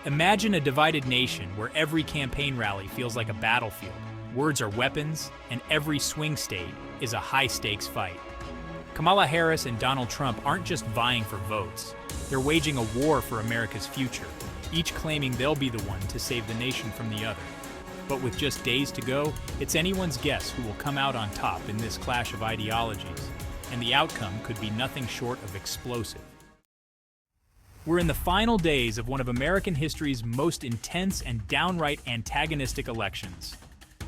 Imagine a divided nation where every campaign rally feels like a battlefield. Words are weapons, and every swing state is a high-stakes fight. Kamala Harris and Donald Trump aren't just vying for votes. They're waging a war for America's future, each claiming they'll be the one to save the nation from the other. But with just days to go, it's anyone's guess who will come out on top in this clash of ideologies, and the outcome could be nothing short of explosive. We're in the final days of one of American history's most intense and downright antagonistic elections.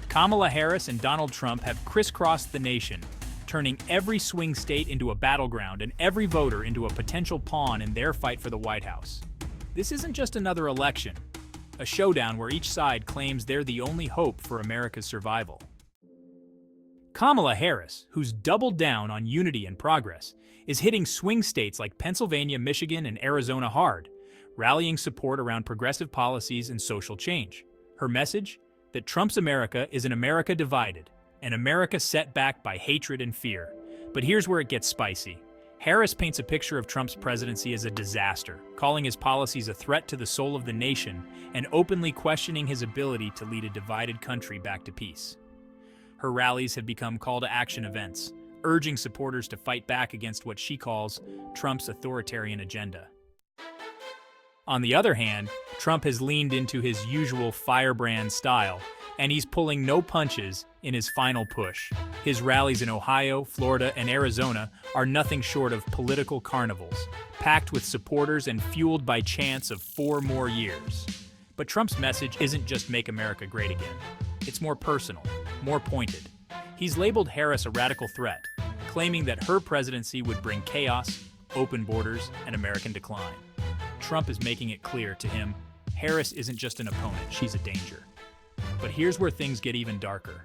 Kamala Harris and Donald Trump have crisscrossed the nation, turning every swing state into a battleground and every voter into a potential pawn in their fight for the White House. This isn't just another election, a showdown where each side claims they're the only hope for America's survival. Kamala Harris, who's doubled down on unity and progress, is hitting swing states like Pennsylvania, Michigan, and Arizona hard, rallying support around progressive policies and social change. Her message? That Trump's America is an America divided, an America set back by hatred and fear. But here's where it gets spicy. Harris paints a picture of Trump's presidency as a disaster, calling his policies a threat to the soul of the nation and openly questioning his ability to lead a divided country back to peace. Her rallies have become call-to-action events, urging supporters to fight back against what she calls Trump's authoritarian agenda. On the other hand, Trump has leaned into his usual firebrand style, and he's pulling no punches in his final push. His rallies in Ohio, Florida, and Arizona are nothing short of political carnivals, packed with supporters and fueled by chants of 4 more years. But Trump's message isn't just make America great again. It's more personal, more pointed. He's labeled Harris a radical threat, claiming that her presidency would bring chaos, open borders, and American decline. Trump is making it clear to him, Harris isn't just an opponent, she's a danger. But here's where things get even darker.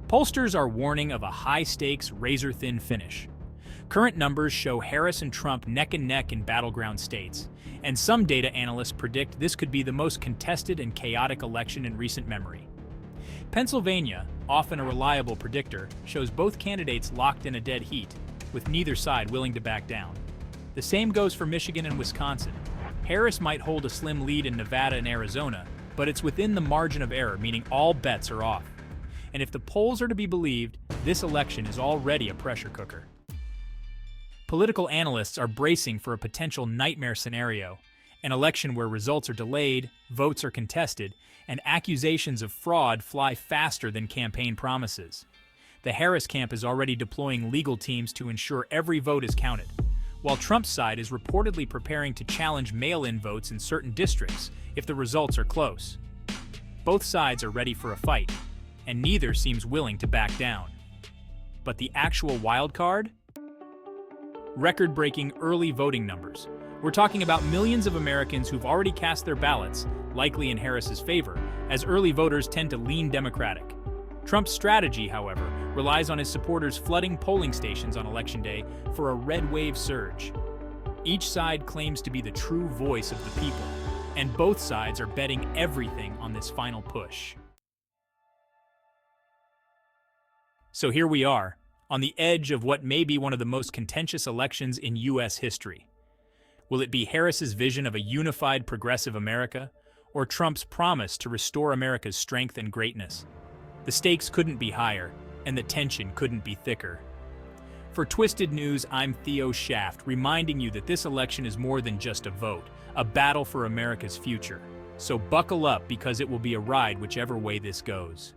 Pollsters are warning of a high-stakes, razor-thin finish. Current numbers show Harris and Trump neck and neck in battleground states, and some data analysts predict this could be the most contested and chaotic election in recent memory. Pennsylvania, often a reliable predictor, shows both candidates locked in a dead heat, with neither side willing to back down. The same goes for Michigan and Wisconsin. Harris might hold a slim lead in Nevada and Arizona, but it's within the margin of error, meaning all bets are off. And if the polls are to be believed, this election is already a pressure cooker. Political analysts are bracing for a potential nightmare scenario, an election where results are delayed, votes are contested, and accusations of fraud fly faster than campaign promises. The Harris camp is already deploying legal teams to ensure every vote is counted, while Trump's side is reportedly preparing to challenge mail-in votes in certain districts if the results are close. Both sides are ready for a fight, and neither seems willing to back down. But the actual wild card? Record-breaking early voting numbers. We're talking about millions of Americans who've already cast their ballots, likely in Harris's favor, as early voters tend to lean Democratic. Trump's strategy, however, relies on his supporters flooding polling stations on Election Day for a red wave surge. Each side claims to be the true voice of the people, and both sides are betting everything on this final push. So here we are, on the edge of what may be one of the most contentious elections in U.S. history. Will it be Harris's vision of a unified progressive America, or Trump's promise to restore America's strength and greatness? The stakes couldn't be higher, and the tension couldn't be thicker. For Twisted News, I'm Theo Shaft, reminding you that this election is more than just a vote, a battle for America's future. So buckle up, because it will be a ride whichever way this goes.